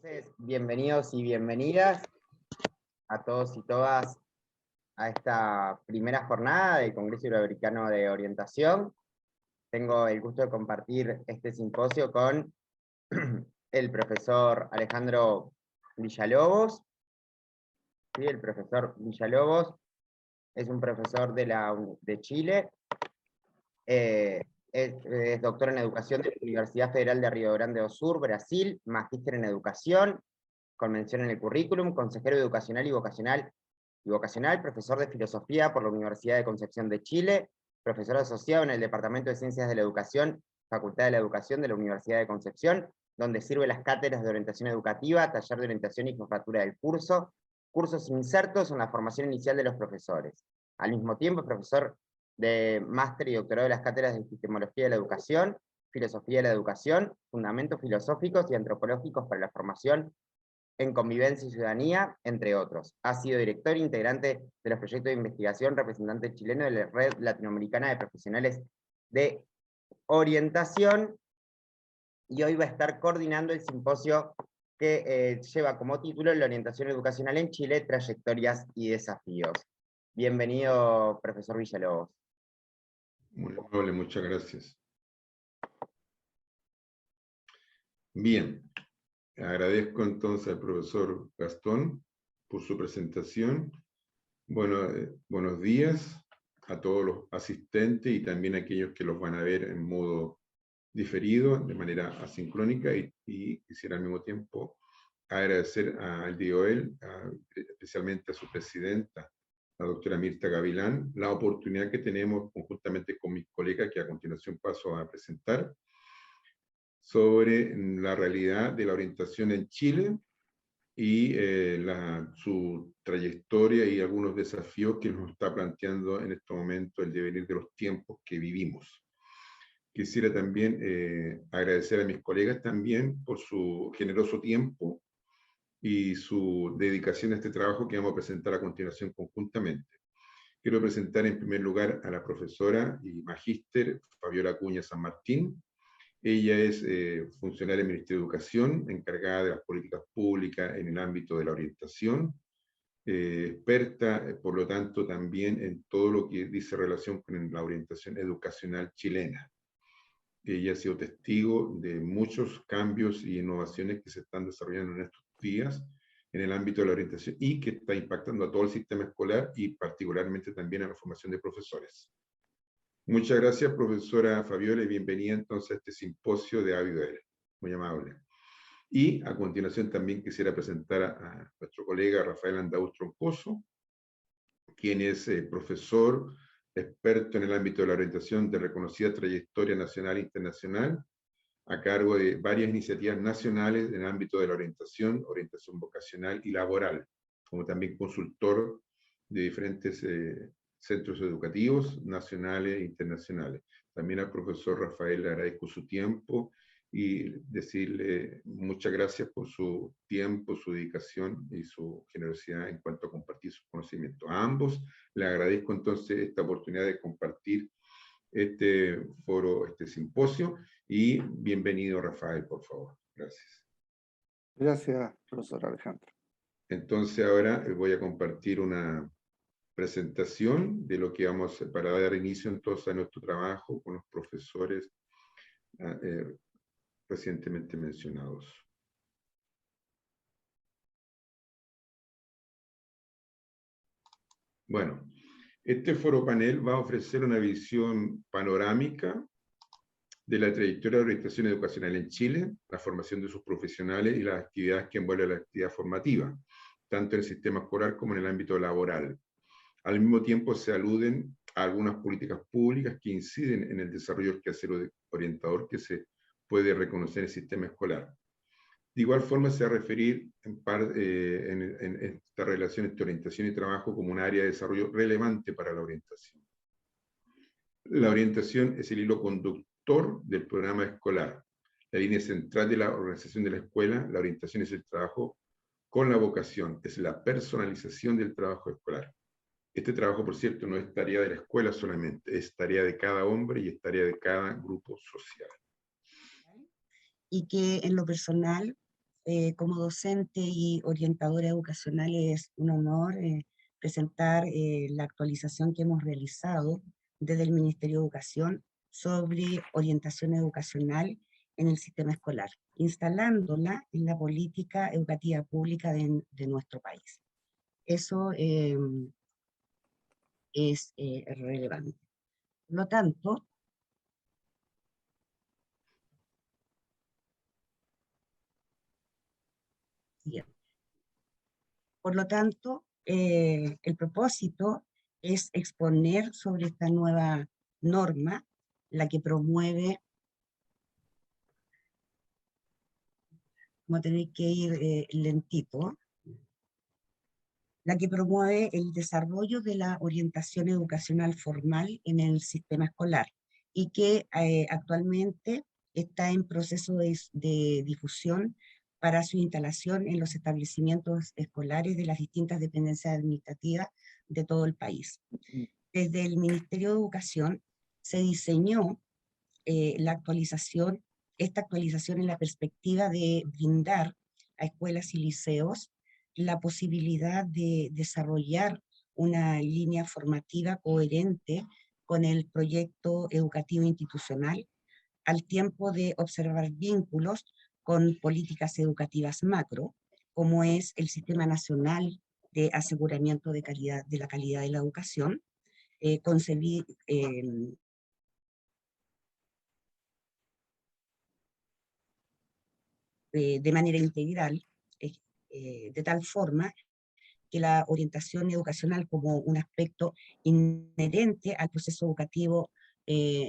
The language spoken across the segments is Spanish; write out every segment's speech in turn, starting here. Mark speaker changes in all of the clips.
Speaker 1: Entonces, bienvenidos y bienvenidas a todos y todas a esta primera jornada del Congreso Iberoamericano de Orientación. Tengo el gusto de compartir este simposio con el profesor Alejandro Villalobos. ¿Sí? El profesor Villalobos es un profesor de Chile, es doctor en Educación de la Universidad Federal de Río Grande do Sur, Brasil, magíster en Educación, con mención en el currículum, consejero educacional y vocacional, profesor de Filosofía por la Universidad de Concepción de Chile, profesor asociado en el Departamento de Ciencias de la Educación, Facultad de la Educación de la Universidad de Concepción, donde sirve las cátedras de orientación educativa, taller de orientación y jefatura del curso, cursos insertos en la formación inicial de los profesores. Al mismo tiempo, profesor de máster y doctorado de las cátedras de Epistemología de la Educación, Filosofía de la Educación, Fundamentos Filosóficos y Antropológicos para la Formación en Convivencia y Ciudadanía, entre otros. Ha sido director e integrante de los proyectos de investigación, representante chileno de la Red Latinoamericana de Profesionales de Orientación, y hoy va a estar coordinando el simposio que lleva como título La orientación educacional en Chile, trayectorias y desafíos. Bienvenido, profesor Villalobos.
Speaker 2: Muy amable, muchas gracias. Bien, agradezco entonces al profesor Gastón por su presentación. Bueno, buenos días a todos los asistentes y también a aquellos que los van a ver en modo diferido, de manera asincrónica, y quisiera al mismo tiempo agradecer al DIOEL, especialmente a su presidenta, la doctora Mirta Gavilán, la oportunidad que tenemos conjuntamente con mis colegas, que a continuación paso a presentar, sobre la realidad de la orientación en Chile y su trayectoria y algunos desafíos que nos está planteando en este momento el devenir de los tiempos que vivimos. Quisiera también agradecer a mis colegas también por su generoso tiempo y su dedicación a este trabajo que vamos a presentar a continuación conjuntamente. Quiero presentar en primer lugar a la profesora y magíster Fabiola Acuña San Martín. Ella es funcionaria del Ministerio de Educación, encargada de las políticas públicas en el ámbito de la orientación, experta, por lo tanto, también en todo lo que dice relación con la orientación educacional chilena. Ella ha sido testigo de muchos cambios y innovaciones que se están desarrollando en estos días en el ámbito de la orientación y que está impactando a todo el sistema escolar y particularmente también a la formación de profesores. Muchas gracias, profesora Fabiola, y bienvenida entonces a este simposio de AVIDOEL. Muy amable. Y a continuación también quisiera presentar a nuestro colega Rafael Andaúz Troncoso, quien es profesor, experto en el ámbito de la orientación de reconocida trayectoria nacional e internacional, a cargo de varias iniciativas nacionales en el ámbito de la orientación vocacional y laboral, como también consultor de diferentes centros educativos nacionales e internacionales. También al profesor Rafael le agradezco su tiempo y decirle muchas gracias por su tiempo, su dedicación y su generosidad en cuanto a compartir sus conocimientos. A ambos le agradezco entonces esta oportunidad de compartir este foro, este simposio, y bienvenido Rafael, por favor. Gracias.
Speaker 3: Gracias, profesor Alejandro.
Speaker 2: Entonces ahora voy a compartir una presentación de lo que vamos para dar inicio entonces a nuestro trabajo con los profesores recientemente mencionados. Bueno, este foro panel va a ofrecer una visión panorámica de la trayectoria de orientación educacional en Chile, la formación de sus profesionales y las actividades que envuelven la actividad formativa, tanto en el sistema escolar como en el ámbito laboral. Al mismo tiempo se aluden a algunas políticas públicas que inciden en el desarrollo del quehacer orientador que se puede reconocer en el sistema escolar. De igual forma se va a referir en esta relación entre orientación y trabajo como un área de desarrollo relevante para la orientación. La orientación es el hilo conductor del programa escolar. La línea central de la organización de la escuela, la orientación es el trabajo con la vocación, es la personalización del trabajo escolar. Este trabajo, por cierto, no es tarea de la escuela solamente, es tarea de cada hombre y es tarea de cada grupo social.
Speaker 4: Y que en lo personal como docente y orientadora educacional es un honor presentar la actualización que hemos realizado desde el Ministerio de Educación sobre orientación educacional en el sistema escolar, instalándola en la política educativa pública de nuestro país. Eso es relevante. Por lo tanto, el propósito es exponer sobre esta nueva norma, la que promueve, vamos a tener que ir lentito, la que promueve el desarrollo de la orientación educacional formal en el sistema escolar y que actualmente está en proceso de difusión para su instalación en los establecimientos escolares de las distintas dependencias administrativas de todo el país. Desde el Ministerio de Educación se diseñó esta actualización en la perspectiva de brindar a escuelas y liceos la posibilidad de desarrollar una línea formativa coherente con el proyecto educativo institucional, al tiempo de observar vínculos con políticas educativas macro, como es el Sistema Nacional de Aseguramiento de la Calidad de la Educación, de manera integral, de tal forma que la orientación educacional como un aspecto inherente al proceso educativo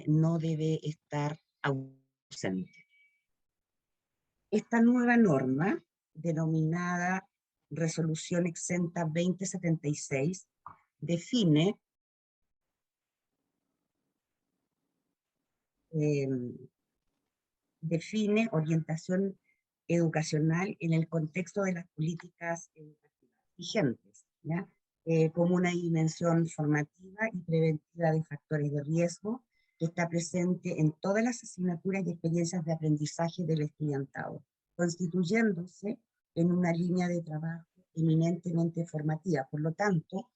Speaker 4: no debe estar ausente. Esta nueva norma, denominada Resolución Exenta 2076, define orientación educacional en el contexto de las políticas educativas vigentes, ¿ya? Como una dimensión formativa y preventiva de factores de riesgo que está presente en todas las asignaturas y experiencias de aprendizaje del estudiantado, constituyéndose en una línea de trabajo eminentemente formativa. Por lo tanto,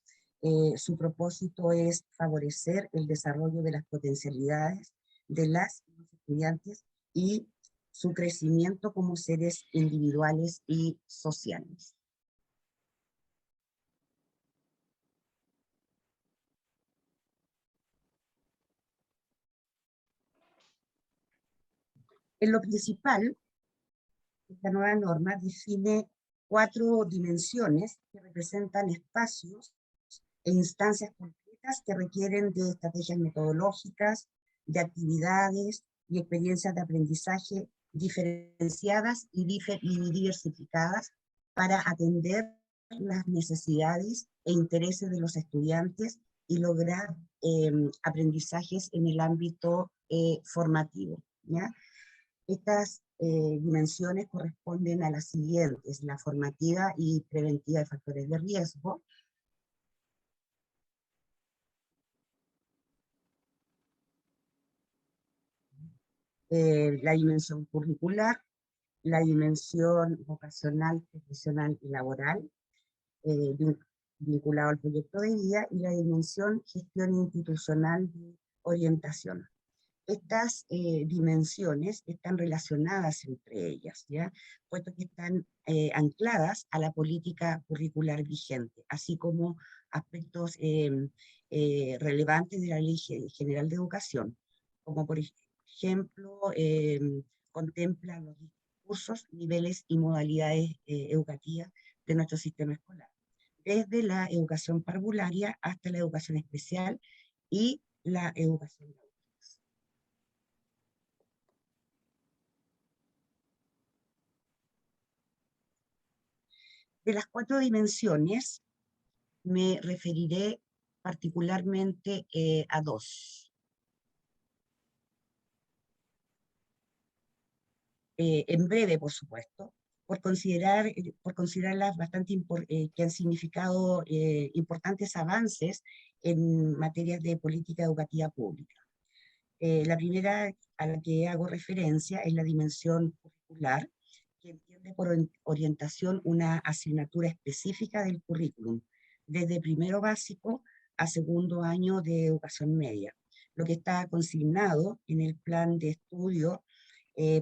Speaker 4: su propósito es favorecer el desarrollo de las potencialidades de las y los estudiantes y su crecimiento como seres individuales y sociales. En lo principal, esta nueva norma define 4 dimensiones que representan espacios e instancias concretas que requieren de estrategias metodológicas, de actividades y experiencias de aprendizaje diferenciadas y diversificadas para atender las necesidades e intereses de los estudiantes y lograr aprendizajes en el ámbito formativo, ¿ya? Estas dimensiones corresponden a las siguientes: la formativa y preventiva de factores de riesgo, la dimensión curricular, la dimensión vocacional, profesional y laboral, vinculado al proyecto de vida, y la dimensión gestión institucional de orientación. Estas dimensiones están relacionadas entre ellas, ¿ya? Puesto que están ancladas a la política curricular vigente, así como aspectos relevantes de la Ley General de Educación, como por ejemplo, contempla los cursos, niveles y modalidades educativas de nuestro sistema escolar, desde la educación parvularia hasta la educación especial y la educación de adultos. De las 4 dimensiones, me referiré particularmente a 2. En breve, por supuesto, por considerarlas bastante que han significado importantes avances en materias de política educativa pública. La primera a la que hago referencia es la dimensión curricular, que entiende por orientación una asignatura específica del currículum, desde primero básico a segundo año de educación media, lo que está consignado en el plan de estudio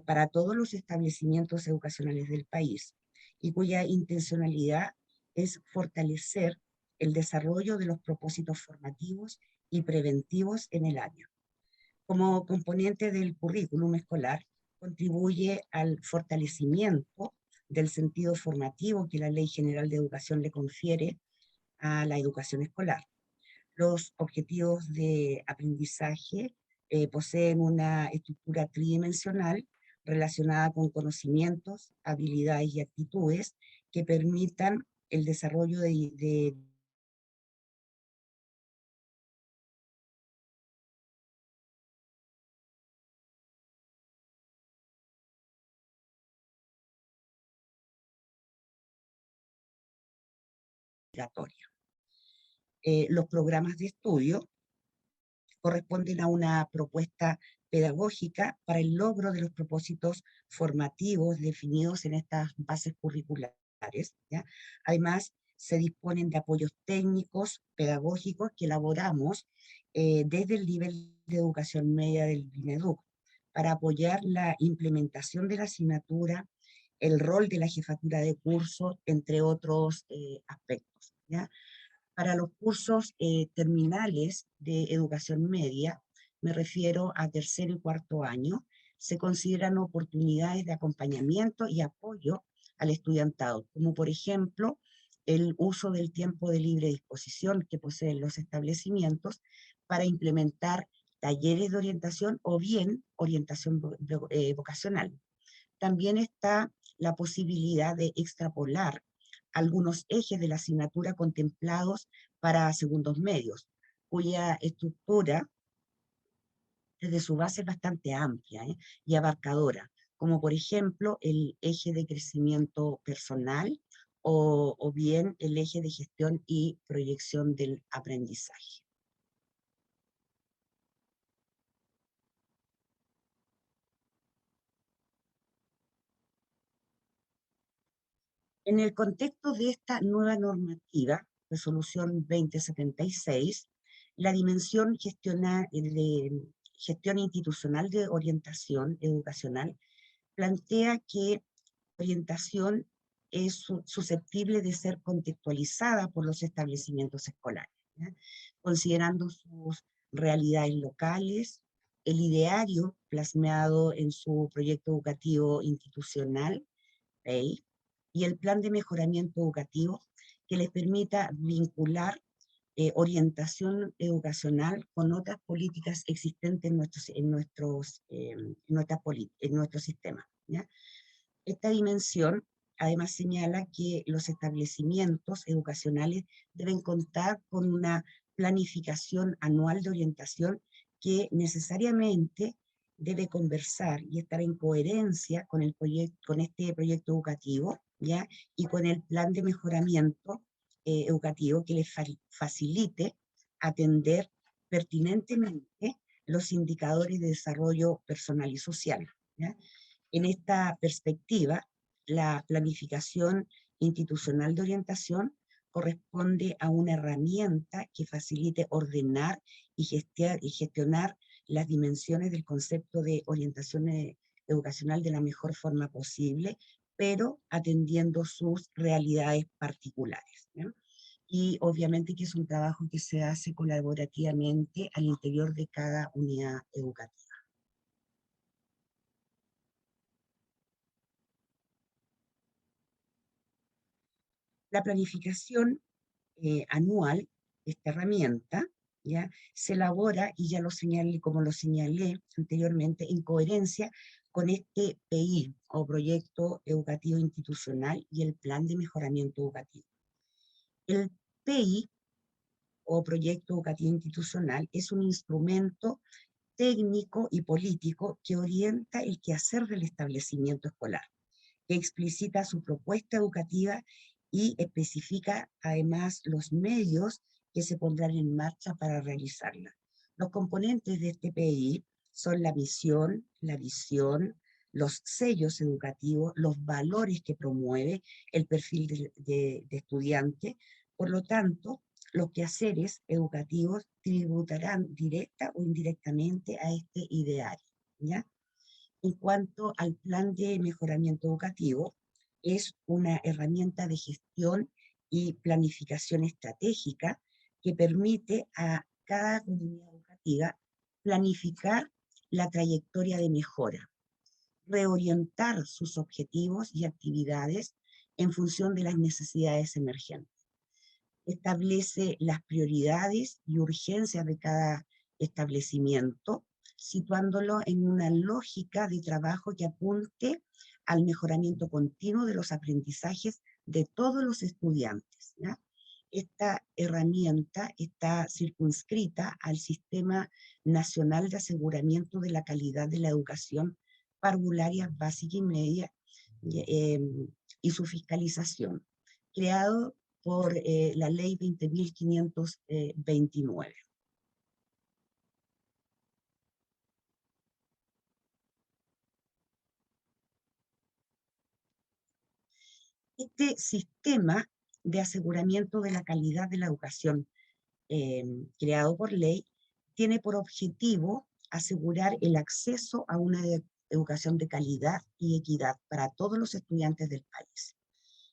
Speaker 4: para todos los establecimientos educacionales del país, y cuya intencionalidad es fortalecer el desarrollo de los propósitos formativos y preventivos en el año. Como componente del currículum escolar, contribuye al fortalecimiento del sentido formativo que la Ley General de Educación le confiere a la educación escolar. Los objetivos de aprendizaje poseen una estructura tridimensional relacionada con conocimientos, habilidades y actitudes que permitan el desarrollo de obligatorio. Los programas de estudio corresponden a una propuesta pedagógica para el logro de los propósitos formativos definidos en estas bases curriculares, ¿ya? Además, se disponen de apoyos técnicos, pedagógicos que elaboramos desde el nivel de educación media del BINEDUC para apoyar la implementación de la asignatura, el rol de la jefatura de curso, entre otros aspectos, ¿ya? Para los cursos terminales de educación media, me refiero a tercero y cuarto año, se consideran oportunidades de acompañamiento y apoyo al estudiantado, como por ejemplo el uso del tiempo de libre disposición que poseen los establecimientos para implementar talleres de orientación o bien orientación vocacional. También está la posibilidad de extrapolar algunos ejes de la asignatura contemplados para segundos medios, cuya estructura desde su base es bastante amplia y abarcadora, como por ejemplo el eje de crecimiento personal o bien el eje de gestión y proyección del aprendizaje. En el contexto de esta nueva normativa, Resolución 2076, la dimensión gestión institucional de orientación educacional plantea que orientación es susceptible de ser contextualizada por los establecimientos escolares, ¿ya? Considerando sus realidades locales, el ideario plasmado en su proyecto educativo institucional, PEI, y el plan de mejoramiento educativo que les permita vincular orientación educacional con otras políticas existentes en nuestro sistema, ¿ya? Esta dimensión además señala que los establecimientos educacionales deben contar con una planificación anual de orientación que necesariamente debe conversar y estar en coherencia con este proyecto educativo, ¿ya? Y con el plan de mejoramiento educativo que les facilite atender pertinentemente los indicadores de desarrollo personal y social, ¿ya? En esta perspectiva, la planificación institucional de orientación corresponde a una herramienta que facilite ordenar y gestionar las dimensiones del concepto de orientación educacional de la mejor forma posible, pero atendiendo sus realidades particulares, ¿no? Y obviamente que es un trabajo que se hace colaborativamente al interior de cada unidad educativa. La planificación anual, esta herramienta, ¿ya? Se elabora, y ya lo señalé, como lo señalé anteriormente, en coherencia con este PI, o Proyecto Educativo Institucional, y el Plan de Mejoramiento Educativo. El PI, o Proyecto Educativo Institucional, es un instrumento técnico y político que orienta el quehacer del establecimiento escolar, que explicita su propuesta educativa y especifica además los medios que se pondrán en marcha para realizarla. Los componentes de este PI son la misión, la visión, los sellos educativos, los valores que promueve, el perfil de estudiante. Por lo tanto, los quehaceres educativos tributarán directa o indirectamente a este ideario, ¿ya? En cuanto al plan de mejoramiento educativo, es una herramienta de gestión y planificación estratégica que permite a cada comunidad educativa planificar la trayectoria de mejora, reorientar sus objetivos y actividades en función de las necesidades emergentes. Establece las prioridades y urgencias de cada establecimiento, situándolo en una lógica de trabajo que apunte al mejoramiento continuo de los aprendizajes de todos los estudiantes, ¿ya? Esta herramienta está circunscrita al Sistema Nacional de Aseguramiento de la Calidad de la Educación Parvularia Básica y Media y su fiscalización, creado por la Ley 20.529. Este sistema de aseguramiento de la calidad de la educación creado por ley tiene por objetivo asegurar el acceso a una educación de calidad y equidad para todos los estudiantes del país,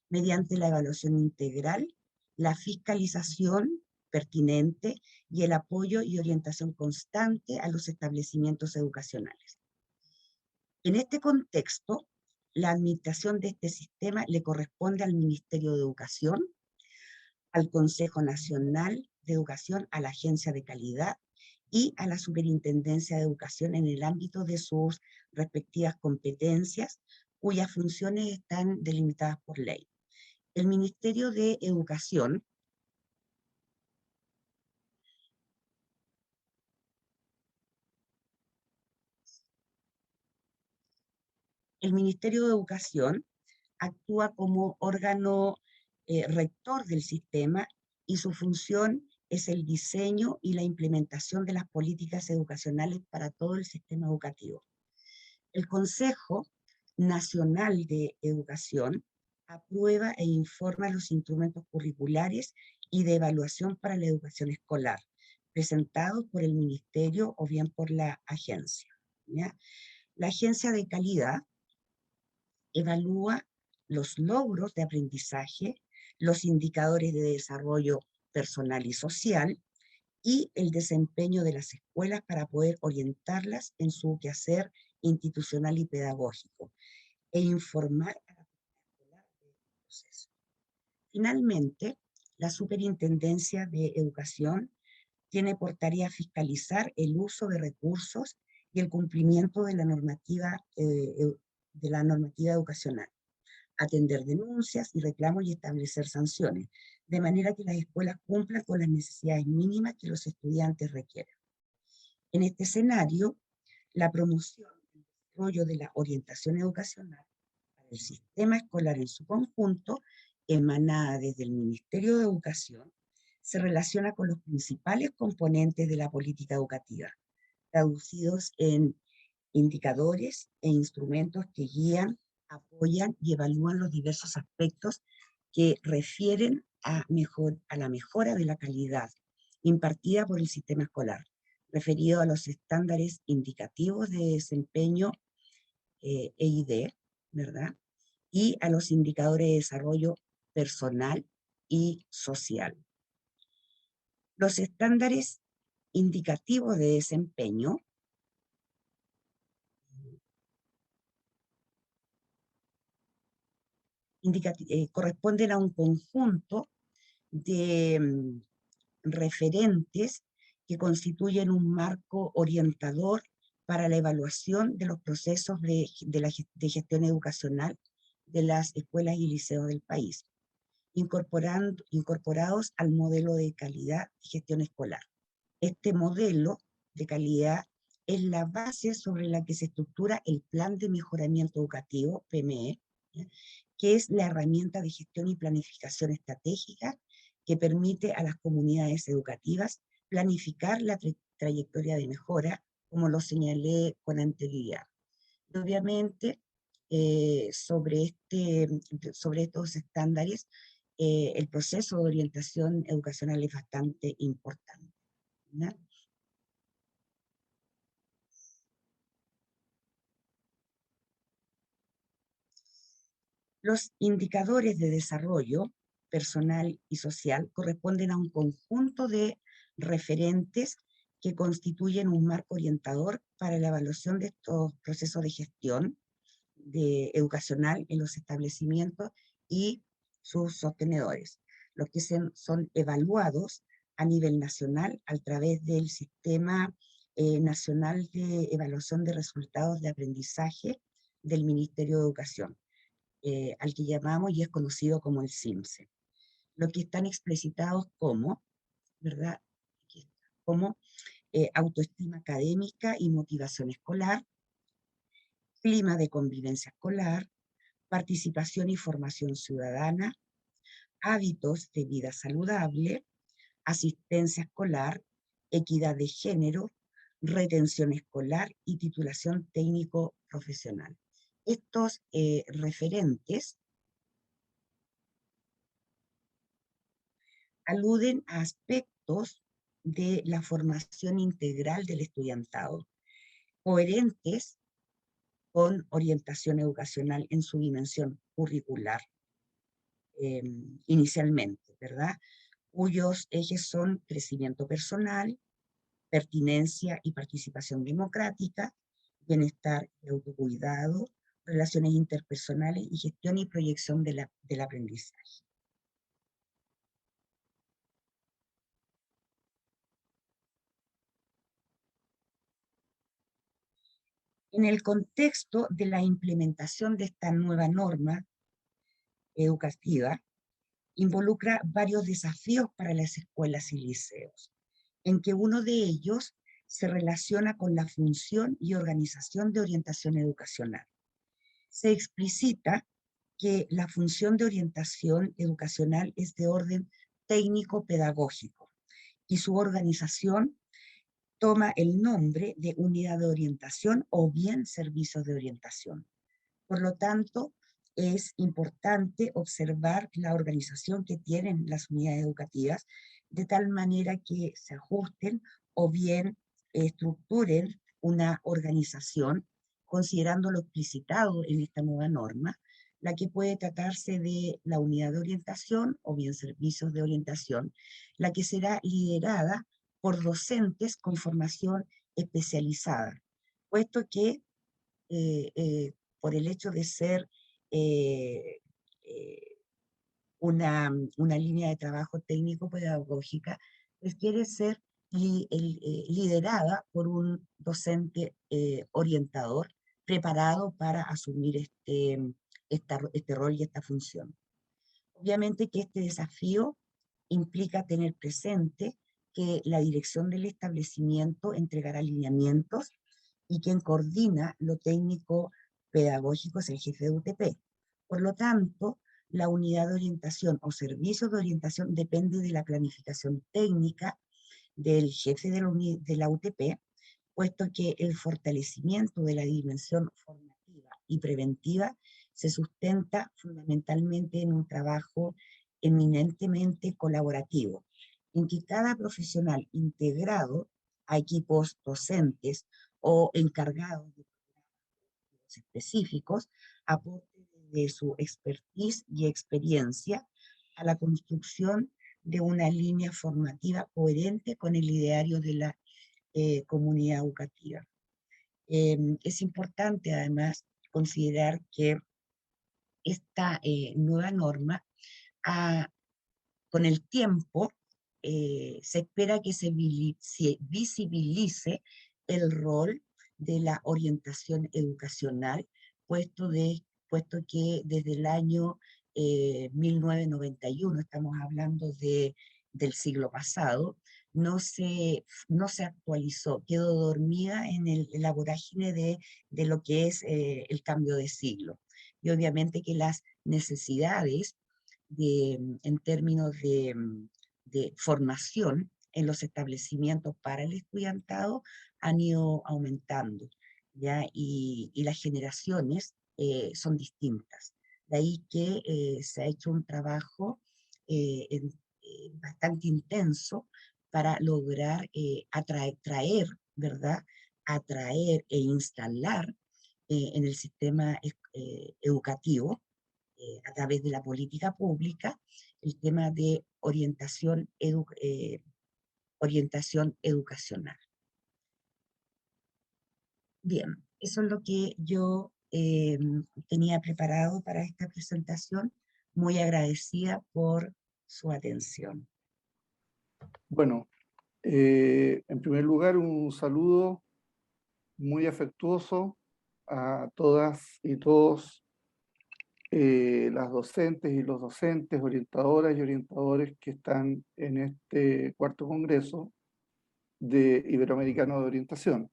Speaker 4: mediante la evaluación integral, la fiscalización pertinente y el apoyo y orientación constante a los establecimientos educacionales. En este contexto, la administración de este sistema le corresponde al Ministerio de Educación, al Consejo Nacional de Educación, a la Agencia de Calidad y a la Superintendencia de Educación en el ámbito de sus respectivas competencias, cuyas funciones están delimitadas por ley. El Ministerio de Educación actúa como órgano rector del sistema y su función es el diseño y la implementación de las políticas educacionales para todo el sistema educativo. El Consejo Nacional de Educación aprueba e informa los instrumentos curriculares y de evaluación para la educación escolar, presentados por el Ministerio o bien por la agencia, ¿ya? La Agencia de Calidad evalúa los logros de aprendizaje, los indicadores de desarrollo personal y social y el desempeño de las escuelas para poder orientarlas en su quehacer institucional y pedagógico e informar a la comunidad escolar del proceso. Finalmente, la Superintendencia de Educación tiene por tarea fiscalizar el uso de recursos y el cumplimiento de la normativa educacional, atender denuncias y reclamos y establecer sanciones, de manera que las escuelas cumplan con las necesidades mínimas que los estudiantes requieren. En este escenario, la promoción y desarrollo de la orientación educacional para el sistema escolar en su conjunto, emanada desde el Ministerio de Educación, se relaciona con los principales componentes de la política educativa, traducidos en indicadores e instrumentos que guían, apoyan y evalúan los diversos aspectos que refieren a la mejora de la calidad impartida por el sistema escolar, referido a los estándares indicativos de desempeño EID, ¿verdad? Y a los indicadores de desarrollo personal y social. Los estándares indicativos de desempeño corresponden a un conjunto de referentes que constituyen un marco orientador para la evaluación de los procesos de gestión educacional de las escuelas y liceos del país, incorporados al modelo de calidad y gestión escolar. Este modelo de calidad es la base sobre la que se estructura el Plan de Mejoramiento Educativo, PME, que es la herramienta de gestión y planificación estratégica que permite a las comunidades educativas planificar la trayectoria de mejora, como lo señalé con anterioridad. Y obviamente, sobre estos estándares, el proceso de orientación educacional es bastante importante, ¿ya? Los indicadores de desarrollo personal y social corresponden a un conjunto de referentes que constituyen un marco orientador para la evaluación de estos procesos de gestión educacional en los establecimientos y sus sostenedores, los que son evaluados a nivel nacional a través del Sistema Nacional de Evaluación de Resultados de Aprendizaje del Ministerio de Educación, al que llamamos y es conocido como el CIMSE. Los que están explicitados como, ¿verdad? Como autoestima académica y motivación escolar, clima de convivencia escolar, participación y formación ciudadana, hábitos de vida saludable, asistencia escolar, equidad de género, retención escolar y titulación técnico-profesional. Estos referentes aluden a aspectos de la formación integral del estudiantado, coherentes con orientación educacional en su dimensión curricular, inicialmente, ¿verdad? Cuyos ejes son crecimiento personal, pertinencia y participación democrática, bienestar y autocuidado, relaciones interpersonales y gestión y proyección del aprendizaje. En el contexto de la implementación de esta nueva norma educativa, involucra varios desafíos para las escuelas y liceos, en que uno de ellos se relaciona con la función y organización de orientación educacional. Se explicita que la función de orientación educacional es de orden técnico-pedagógico y su organización toma el nombre de unidad de orientación o bien servicios de orientación. Por lo tanto, es importante observar la organización que tienen las unidades educativas de tal manera que se ajusten o bien estructuren una organización considerando lo explicitado en esta nueva norma, la que puede tratarse de la unidad de orientación o bien servicios de orientación, la que será liderada por docentes con formación especializada, puesto que por el hecho de ser eh, eh, una línea de trabajo técnico-pedagógica, requiere ser liderada por un docente orientador preparado para asumir este rol y esta función. Obviamente que este desafío implica tener presente que la dirección del establecimiento entregará lineamientos y quien coordina lo técnico pedagógico es el jefe de UTP. Por lo tanto, la unidad de orientación o servicio de orientación depende de la planificación técnica del jefe de la UTP, puesto que el fortalecimiento de la dimensión formativa y preventiva se sustenta fundamentalmente en un trabajo eminentemente colaborativo, en que cada profesional integrado a equipos docentes o encargados de programas específicos aporte de su expertise y experiencia a la construcción de una línea formativa coherente con el ideario de la comunidad educativa. Es importante además considerar que esta nueva norma con el tiempo se espera que se visibilice el rol de la orientación educacional, puesto que desde el año 1991, estamos hablando del siglo pasado, no se actualizó, quedó dormida en la vorágine de lo que es el cambio de siglo. Y obviamente que las necesidades en términos de formación en los establecimientos para el estudiantado han ido aumentando. ¿ya? Y las generaciones son distintas. De ahí que se ha hecho un trabajo bastante intenso para lograr traer, ¿verdad? Atraer e instalar en el sistema educativo, a través de la política pública, el tema de orientación educacional. Bien, eso es lo que yo tenía preparado para esta presentación. Muy agradecida por su atención.
Speaker 3: Bueno, en primer lugar, un saludo muy afectuoso a todas y todos las docentes y los docentes, orientadoras y orientadores que están en este cuarto congreso de Iberoamericano de Orientación.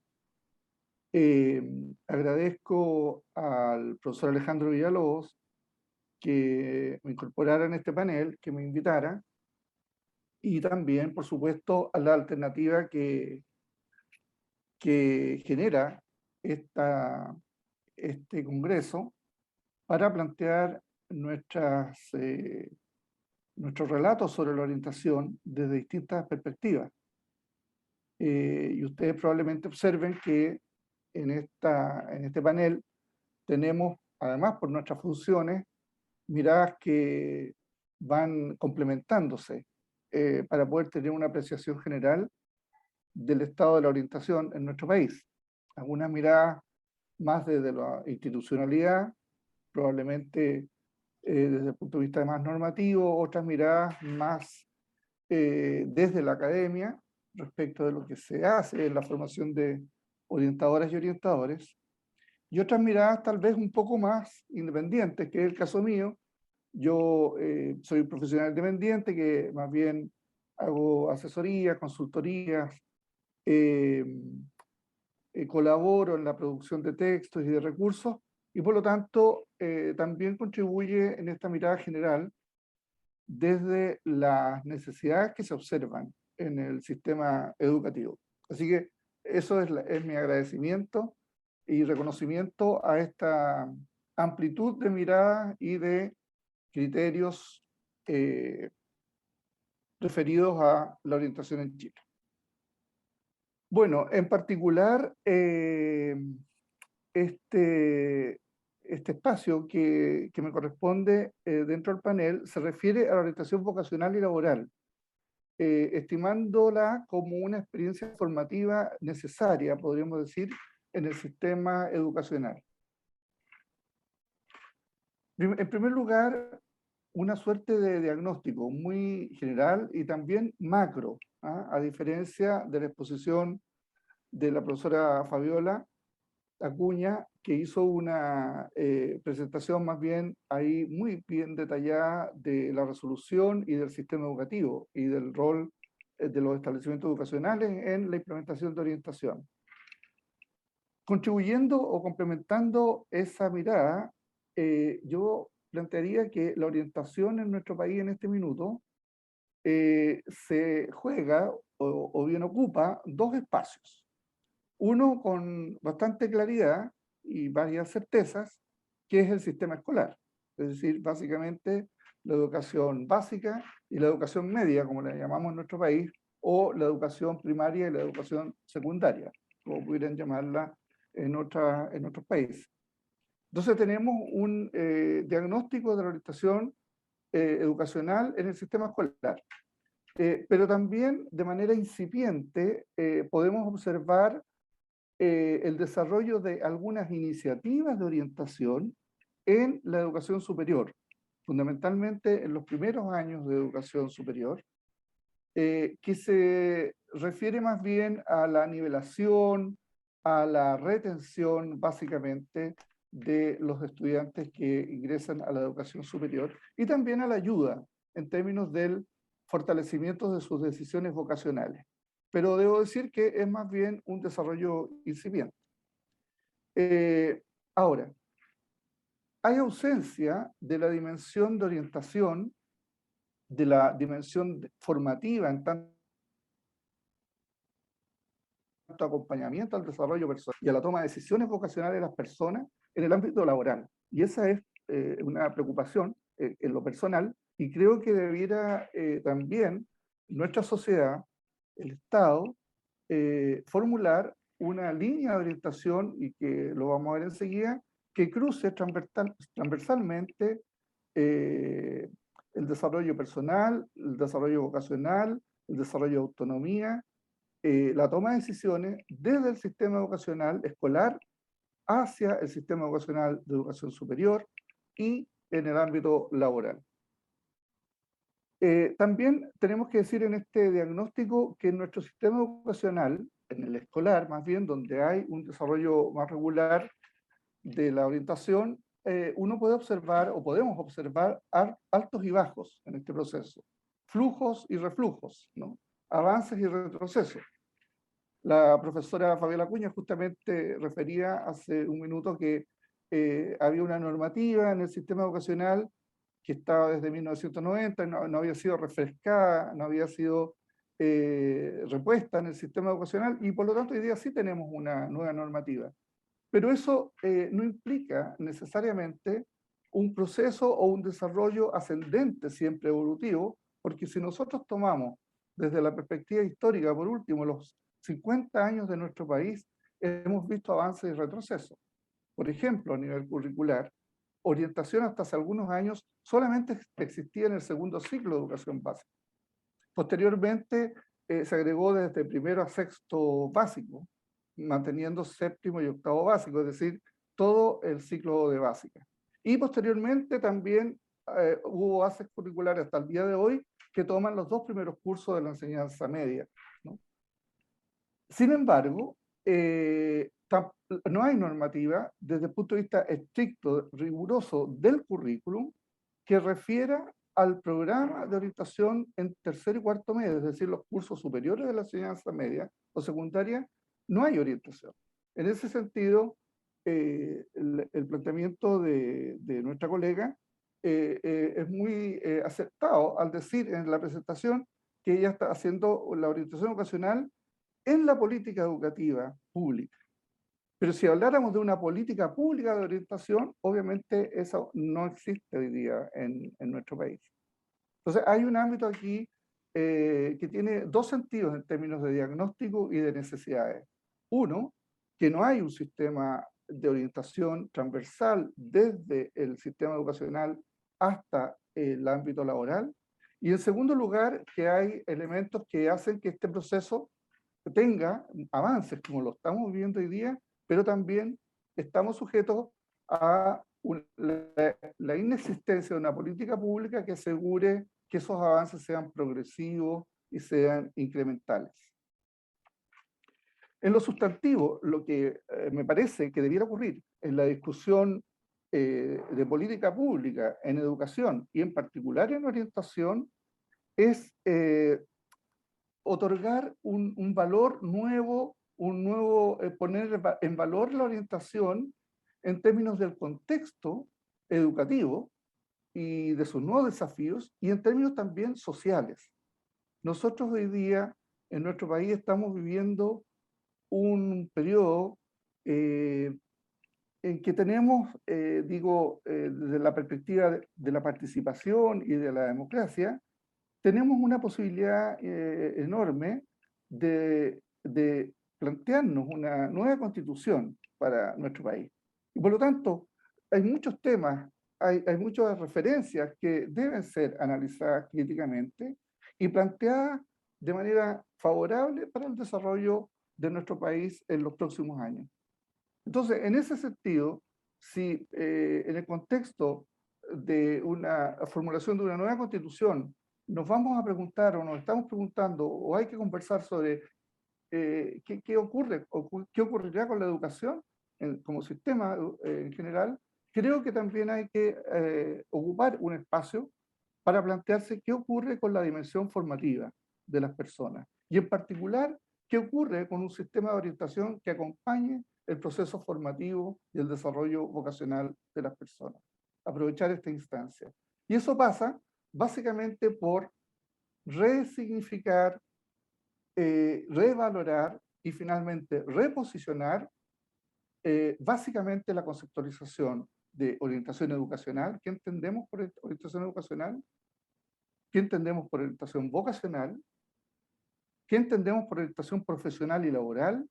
Speaker 3: Agradezco al profesor Alejandro Villalobos que me incorporara en este panel, que me invitara, y también, por supuesto, a la alternativa que genera este congreso para plantear nuestros relatos sobre la orientación desde distintas perspectivas. Y ustedes probablemente observen que en este panel tenemos, además por nuestras funciones, miradas que van complementándose para poder tener una apreciación general del estado de la orientación en nuestro país. Algunas miradas más desde la institucionalidad, probablemente desde el punto de vista más normativo, otras miradas más desde la academia respecto de lo que se hace en la formación de orientadoras y orientadores, y otras miradas tal vez un poco más independientes, que es el caso mío. Yo soy un profesional independiente que más bien hago asesorías, consultorías, colaboro en la producción de textos y de recursos, y por lo tanto también contribuye en esta mirada general desde las necesidades que se observan en el sistema educativo. Así que eso es mi agradecimiento y reconocimiento a esta amplitud de miradas y de criterios referidos a la orientación en Chile. Bueno, en particular, este espacio que me corresponde dentro del panel se refiere a la orientación vocacional y laboral, estimándola como una experiencia formativa necesaria, podríamos decir, en el sistema educacional. En primer lugar, una suerte de diagnóstico muy general y también macro, a diferencia de la exposición de la profesora Fabiola Acuña, que hizo una presentación más bien ahí muy bien detallada de la resolución y del sistema educativo y del rol de los establecimientos educacionales en la implementación de orientación. Contribuyendo o complementando esa mirada, yo plantearía que la orientación en nuestro país en este minuto se juega o bien ocupa dos espacios. Uno con bastante claridad y varias certezas, que es el sistema escolar. Es decir, básicamente la educación básica y la educación media, como la llamamos en nuestro país, o la educación primaria y la educación secundaria, como pudieran llamarla en otros países. Entonces tenemos un diagnóstico de la orientación educacional en el sistema escolar. Pero también de manera incipiente podemos observar el desarrollo de algunas iniciativas de orientación en la educación superior, fundamentalmente en los primeros años de educación superior, que se refiere más bien a la nivelación, a la retención, básicamente, de los estudiantes que ingresan a la educación superior y también a la ayuda en términos del fortalecimiento de sus decisiones vocacionales. Pero debo decir que es más bien un desarrollo incipiente. Ahora, hay ausencia de la dimensión de orientación, de la dimensión formativa en tanto tanto acompañamiento al desarrollo personal y a la toma de decisiones vocacionales de las personas en el ámbito laboral. Y esa es una preocupación en lo personal, y creo que debiera también nuestra sociedad, el Estado, formular una línea de orientación, y que lo vamos a ver enseguida, que cruce transversalmente el desarrollo personal, el desarrollo vocacional, el desarrollo de autonomía, la toma de decisiones desde el sistema educacional escolar hacia el sistema educacional de educación superior y en el ámbito laboral. También tenemos que decir en este diagnóstico que en nuestro sistema educacional, en el escolar más bien, donde hay un desarrollo más regular de la orientación, uno puede observar, o podemos observar, altos y bajos en este proceso, flujos y reflujos, ¿no? Avances y retrocesos. La profesora Fabiola Acuña justamente refería hace un minuto que había una normativa en el sistema educacional que estaba desde 1990, no había sido refrescada, no había sido repuesta en el sistema educacional, y por lo tanto hoy día sí tenemos una nueva normativa. Pero eso no implica necesariamente un proceso o un desarrollo ascendente, siempre evolutivo, porque si nosotros tomamos desde la perspectiva histórica, por último, los 50 años de nuestro país, hemos visto avances y retrocesos. Por ejemplo, a nivel curricular, orientación hasta hace algunos años solamente existía en el segundo ciclo de educación básica. Posteriormente se agregó desde primero a sexto básico, manteniendo séptimo y octavo básico, es decir, todo el ciclo de básica. Y posteriormente también hubo bases curriculares hasta el día de hoy que toman los dos primeros cursos de la enseñanza media, ¿no? Sin embargo, no hay normativa desde el punto de vista estricto, riguroso del currículum que refiera al programa de orientación en tercer y cuarto medio, es decir, los cursos superiores de la enseñanza media o secundaria, no hay orientación. En ese sentido, el planteamiento de nuestra colega es muy acertado al decir en la presentación que ella está haciendo la orientación vocacional en la política educativa pública. Pero si habláramos de una política pública de orientación, obviamente eso no existe hoy día en nuestro país. Entonces hay un ámbito aquí que tiene dos sentidos en términos de diagnóstico y de necesidades. Uno, que no hay un sistema de orientación transversal desde el sistema educacional hasta el ámbito laboral. Y en segundo lugar, que hay elementos que hacen que este proceso tenga avances como lo estamos viviendo hoy día, pero también estamos sujetos a la inexistencia de una política pública que asegure que esos avances sean progresivos y sean incrementales. En lo sustantivo, lo que me parece que debiera ocurrir en la discusión de política pública en educación y en particular en orientación es otorgar un valor nuevo, poner en valor la orientación en términos del contexto educativo y de sus nuevos desafíos, y en términos también sociales. Nosotros hoy día en nuestro país estamos viviendo un periodo en que tenemos, desde la perspectiva de la participación y de la democracia, tenemos una posibilidad enorme de plantearnos una nueva constitución para nuestro país. Y por lo tanto, hay muchos temas, hay muchas referencias que deben ser analizadas críticamente y planteadas de manera favorable para el desarrollo de nuestro país en los próximos años. Entonces, en ese sentido, si en el contexto de una formulación de una nueva constitución nos vamos a preguntar o nos estamos preguntando o hay que conversar sobre qué ocurre o qué ocurrirá con la educación como sistema en general, creo que también hay que ocupar un espacio para plantearse qué ocurre con la dimensión formativa de las personas y en particular qué ocurre con un sistema de orientación que acompañe el proceso formativo y el desarrollo vocacional de las personas. Aprovechar esta instancia. Y eso pasa básicamente por resignificar, revalorar y finalmente reposicionar básicamente la conceptualización de orientación educacional. ¿Qué entendemos por orientación educacional? ¿Qué entendemos por orientación vocacional? ¿Qué entendemos por orientación profesional y laboral?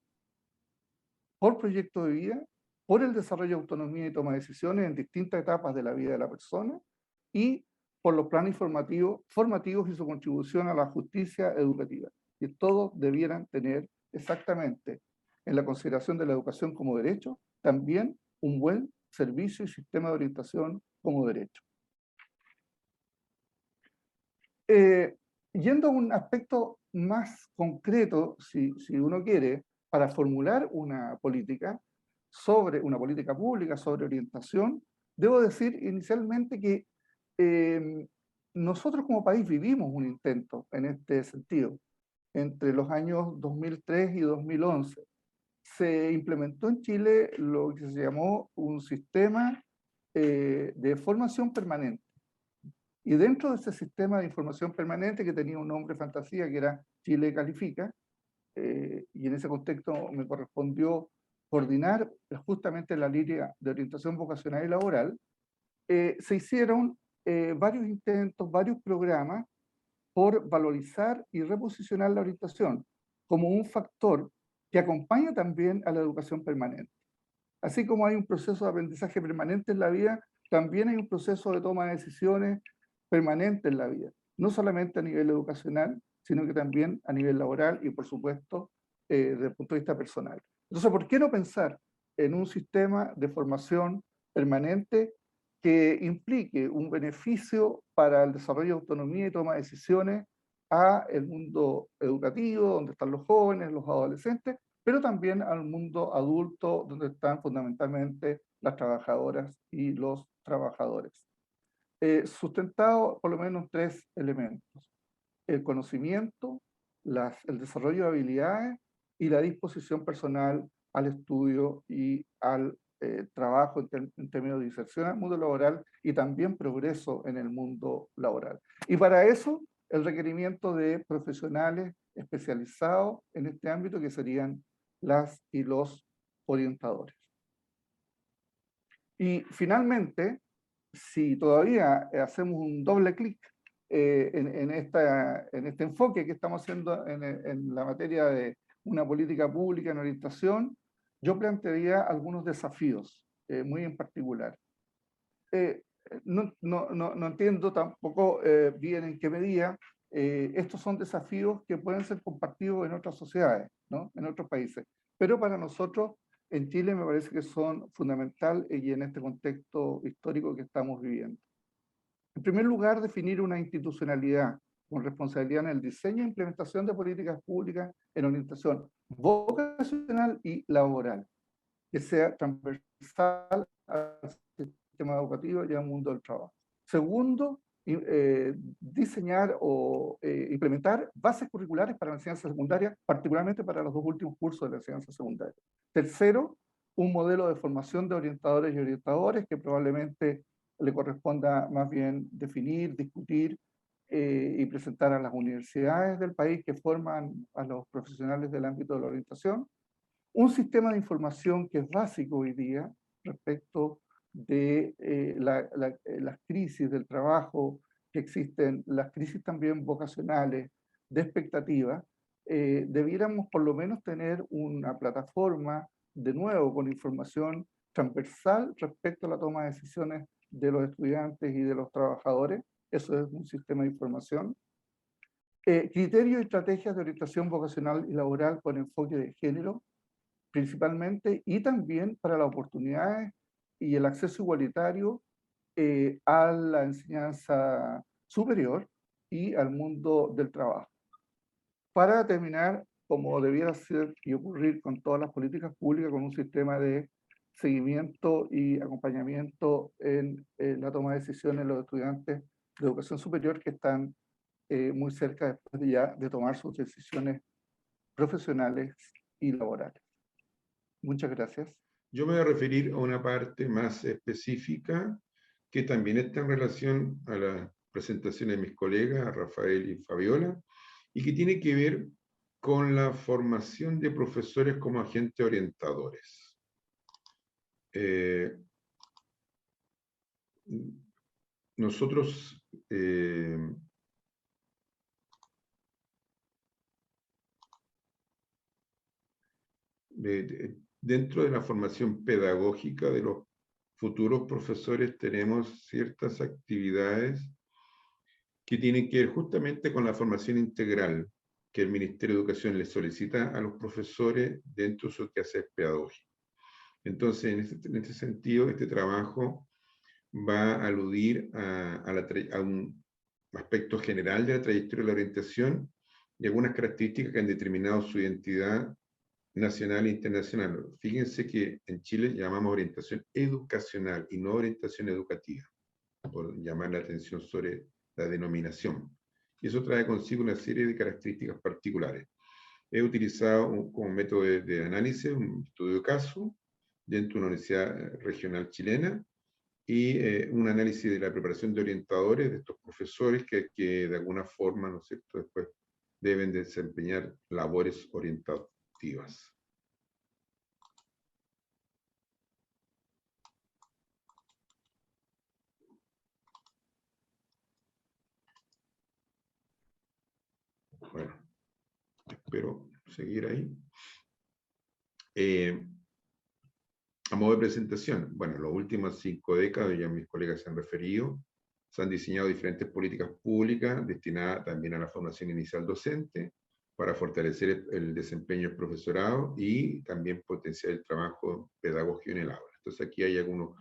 Speaker 3: Por proyecto de vida, por el desarrollo de autonomía y toma de decisiones en distintas etapas de la vida de la persona, y por los planes formativos y su contribución a la justicia educativa. Y todos debieran tener exactamente en la consideración de la educación como derecho, también un buen servicio y sistema de orientación como derecho. Yendo a un aspecto más concreto, si uno quiere, para formular una política pública sobre orientación, debo decir inicialmente que nosotros como país vivimos un intento en este sentido. Entre los años 2003 y 2011 se implementó en Chile lo que se llamó un sistema de formación permanente. Y dentro de ese sistema de información permanente, que tenía un nombre fantasía, que era Chile Califica, y en ese contexto me correspondió coordinar justamente la línea de orientación vocacional y laboral, se hicieron varios intentos, varios programas por valorizar y reposicionar la orientación como un factor que acompaña también a la educación permanente. Así como hay un proceso de aprendizaje permanente en la vida, también hay un proceso de toma de decisiones permanente en la vida, no solamente a nivel educacional, sino que también a nivel laboral y, por supuesto, desde el punto de vista personal. Entonces, ¿por qué no pensar en un sistema de formación permanente que implique un beneficio para el desarrollo de autonomía y toma de decisiones a el mundo educativo, donde están los jóvenes, los adolescentes, pero también al mundo adulto, donde están fundamentalmente las trabajadoras y los trabajadores? Sustentado por lo menos 3 elementos: el conocimiento, el desarrollo de habilidades y la disposición personal al estudio y al trabajo en términos de inserción al mundo laboral y también progreso en el mundo laboral. Y para eso, el requerimiento de profesionales especializados en este ámbito, que serían las y los orientadores. Y finalmente, si todavía hacemos un doble clic en este enfoque que estamos haciendo en la materia de una política pública en orientación, yo plantearía algunos desafíos muy en particular. No entiendo tampoco bien en qué medida estos son desafíos que pueden ser compartidos en otras sociedades, ¿no? En otros países, pero para nosotros en Chile me parece que son fundamentales y en este contexto histórico que estamos viviendo. En primer lugar, definir una institucionalidad con responsabilidad en el diseño e implementación de políticas públicas en orientación vocacional y laboral, que sea transversal al sistema educativo y al mundo del trabajo. Segundo, diseñar o implementar bases curriculares para la enseñanza secundaria, particularmente para los 2 últimos cursos de la enseñanza secundaria. Tercero, un modelo de formación de orientadores y orientadores que probablemente le corresponda más bien definir, discutir y presentar a las universidades del país que forman a los profesionales del ámbito de la orientación. Un sistema de información que es básico hoy día respecto de las crisis del trabajo que existen, las crisis también vocacionales, de expectativas. Debiéramos por lo menos tener una plataforma, de nuevo, con información transversal respecto a la toma de decisiones de los estudiantes y de los trabajadores. Eso es un sistema de información. Criterios y estrategias de orientación vocacional y laboral con enfoque de género, principalmente, y también para las oportunidades y el acceso igualitario a la enseñanza superior y al mundo del trabajo. Para terminar, como debiera ser y ocurrir con todas las políticas públicas, con un sistema de seguimiento y acompañamiento en la toma de decisiones de los estudiantes de educación superior que están muy cerca después de tomar sus decisiones profesionales y laborales. Muchas gracias.
Speaker 2: Yo me voy a referir a una parte más específica que también está en relación a las presentaciones de mis colegas, Rafael y Fabiola, y que tiene que ver con la formación de profesores como agentes orientadores. Nosotros dentro de la formación pedagógica de los futuros profesores tenemos ciertas actividades que tienen que ver justamente con la formación integral que el Ministerio de Educación le solicita a los profesores dentro de su quehacer pedagógico. Entonces, en este sentido, este trabajo va a aludir a un aspecto general de la trayectoria de la orientación y algunas características que han determinado su identidad nacional e internacional. Fíjense que en Chile llamamos orientación educacional y no orientación educativa, por llamar la atención sobre la denominación. Y eso trae consigo una serie de características particulares. He utilizado como método de análisis un estudio de caso dentro de una universidad regional chilena y un análisis de la preparación de orientadores, de estos profesores que de alguna forma, ¿no es cierto?, después deben desempeñar labores orientativas. Bueno, espero seguir ahí. A modo de presentación, bueno, en las últimas 5 décadas, ya mis colegas se han referido, se han diseñado diferentes políticas públicas destinadas también a la formación inicial docente, para fortalecer el desempeño del profesorado y también potenciar el trabajo pedagógico en el aula. Entonces aquí hay algunos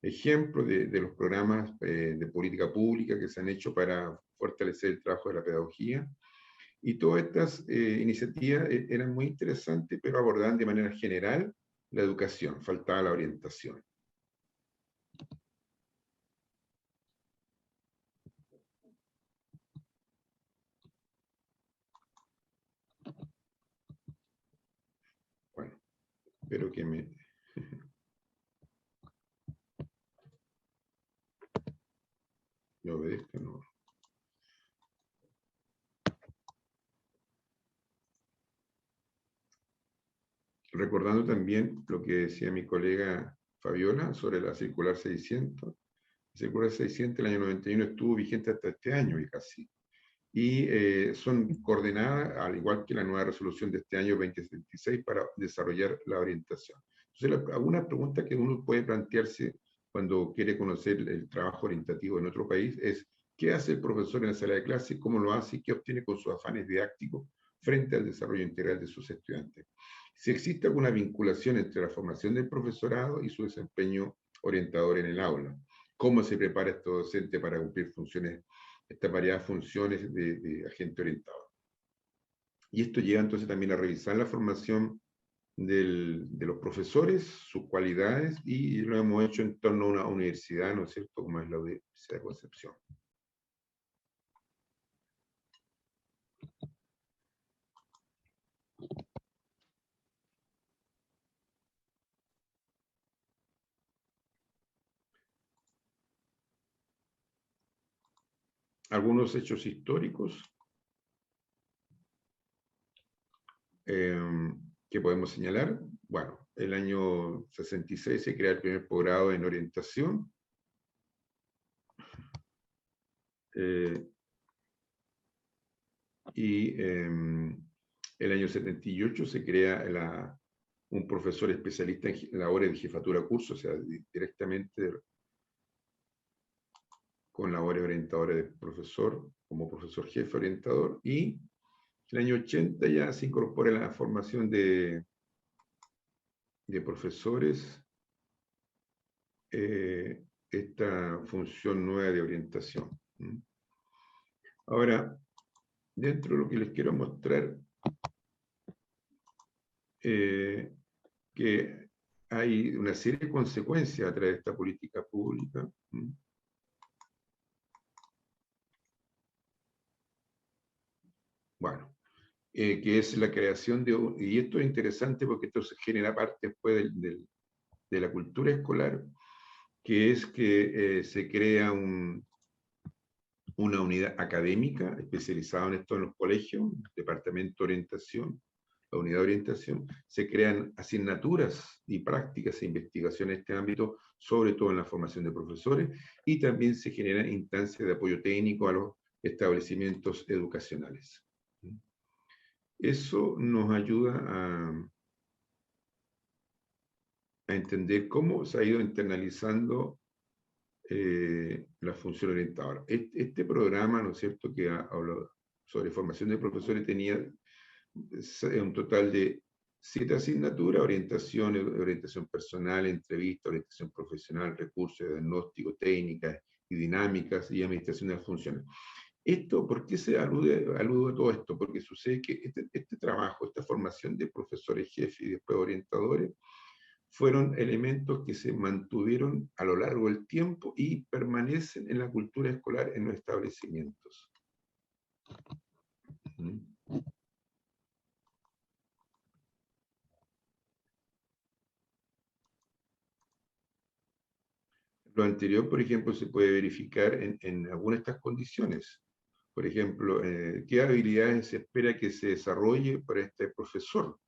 Speaker 2: ejemplos de los programas de política pública que se han hecho para fortalecer el trabajo de la pedagogía. Y todas estas iniciativas eran muy interesantes, pero abordaban de manera general la educación, faltaba la orientación. Bueno, espero que me obedezca, ¿no? Recordando también lo que decía mi colega Fabiola sobre la circular 600. La circular 600 el año 91 estuvo vigente hasta este año y casi. Y son coordenadas, al igual que la nueva resolución de este año 2076, para desarrollar la orientación. Entonces, alguna pregunta que uno puede plantearse cuando quiere conocer el trabajo orientativo en otro país es: ¿qué hace el profesor en la sala de clase? ¿Cómo lo hace? ¿Qué obtiene con sus afanes didácticos frente al desarrollo integral de sus estudiantes? Si existe alguna vinculación entre la formación del profesorado y su desempeño orientador en el aula. ¿Cómo se prepara este docente para cumplir funciones, estas variadas funciones de agente orientador? Y esto lleva entonces también a revisar la formación de los profesores, sus cualidades, y lo hemos hecho en torno a una universidad, ¿no es cierto?, como es la Universidad de Concepción. Algunos hechos históricos que podemos señalar. Bueno, el año 66 se crea el primer posgrado en orientación. Y el año 78 se crea un profesor especialista en labores de jefatura de curso, o sea, directamente con labores orientadoras de profesor, como profesor jefe orientador, y el año 80 ya se incorpora la formación de profesores, esta función nueva de orientación. Ahora, dentro de lo que les quiero mostrar, que hay una serie de consecuencias a través de esta política pública. Bueno, que es la creación de, y esto es interesante porque esto se genera parte después de la cultura escolar, que es que se crea una unidad académica especializada en esto en los colegios, departamento de orientación, la unidad de orientación, se crean asignaturas y prácticas e investigación en este ámbito, sobre todo en la formación de profesores, y también se generan instancias de apoyo técnico a los establecimientos educacionales. Eso nos ayuda a entender cómo se ha ido internalizando la función orientadora. Este programa, ¿no es cierto?, que habló sobre formación de profesores, tenía un total de 7 asignaturas: orientación personal, entrevista, orientación profesional, recursos de diagnóstico, técnicas y dinámicas, y administración de las funciones. Esto, ¿por qué se alude a todo esto? Porque sucede que este trabajo, esta formación de profesores jefes y después orientadores, fueron elementos que se mantuvieron a lo largo del tiempo y permanecen en la cultura escolar en los establecimientos. Lo anterior, por ejemplo, se puede verificar en algunas de estas condiciones. Por ejemplo, ¿qué habilidades se espera que se desarrolle para este profesor?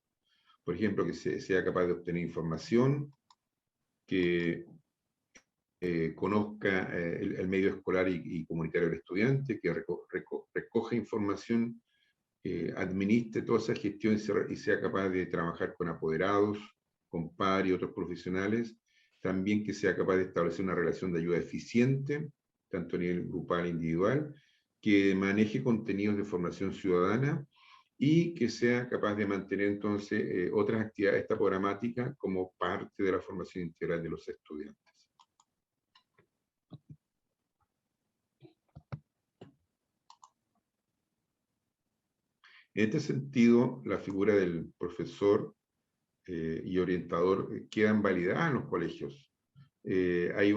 Speaker 2: Por ejemplo, que sea capaz de obtener información, que conozca el medio escolar y comunitario del estudiante, que recoja información, administre toda esa gestión y sea capaz de trabajar con apoderados, con par y otros profesionales. También que sea capaz de establecer una relación de ayuda eficiente, tanto a nivel grupal e individual, que maneje contenidos de formación ciudadana y que sea capaz de mantener entonces otras actividades, esta programática, como parte de la formación integral de los estudiantes. En este sentido, la figura del profesor y orientador quedan validadas en los colegios. Hay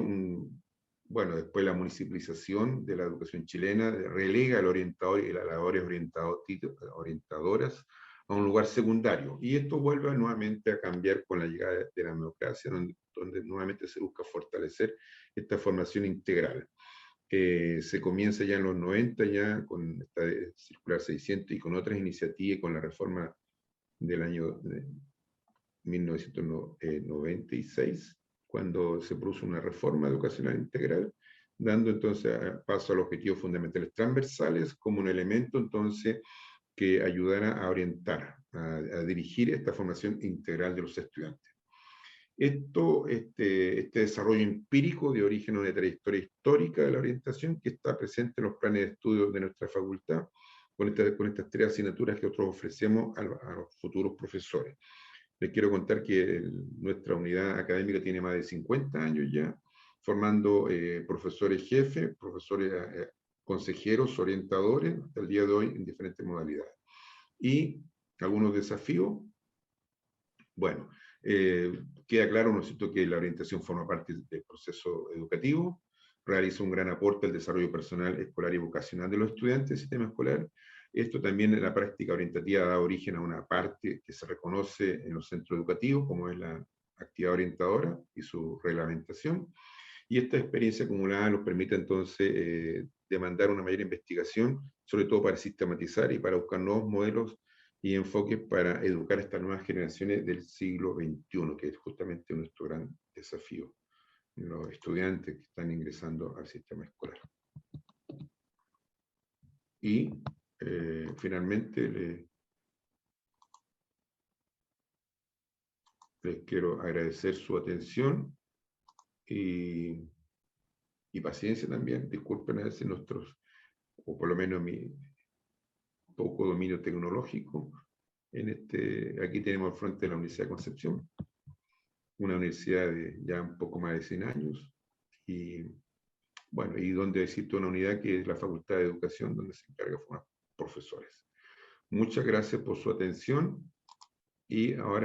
Speaker 2: bueno, después la municipalización de la educación chilena relega al orientador y las labores orientadoras a un lugar secundario. Y esto vuelve nuevamente a cambiar con la llegada de la democracia, donde nuevamente se busca fortalecer esta formación integral. Se comienza ya en los 90, ya con esta circular 600 y con otras iniciativas, con la reforma del año 1996, cuando se produce una reforma educacional integral, dando entonces paso a los objetivos fundamentales transversales como un elemento entonces que ayudara a orientar, a dirigir esta formación integral de los estudiantes. Este desarrollo empírico de origen a una trayectoria histórica de la orientación que está presente en los planes de estudio de nuestra facultad, con estas 3 asignaturas que nosotros ofrecemos a los futuros profesores. Les quiero contar que nuestra unidad académica tiene más de 50 años ya, formando profesores jefes, profesores consejeros, orientadores, hasta el día de hoy en diferentes modalidades. Y algunos desafíos, bueno, queda claro, ¿no es cierto?, que la orientación forma parte del proceso educativo, realiza un gran aporte al desarrollo personal, escolar y vocacional de los estudiantes del sistema escolar. Esto también en la práctica orientativa da origen a una parte que se reconoce en los centros educativos, como es la actividad orientadora y su reglamentación. Y esta experiencia acumulada nos permite entonces demandar una mayor investigación, sobre todo para sistematizar y para buscar nuevos modelos y enfoques para educar a estas nuevas generaciones del siglo XXI, que es justamente nuestro gran desafío, los estudiantes que están ingresando al sistema escolar. Y finalmente les quiero agradecer su atención y paciencia también. Disculpen a veces o por lo menos mi poco dominio tecnológico. Aquí tenemos al frente de la Universidad de Concepción, una universidad de ya un poco más de 100 años, y bueno, y donde existe una unidad que es la Facultad de Educación, donde se encarga de formar profesores. Muchas gracias por su atención, y ahora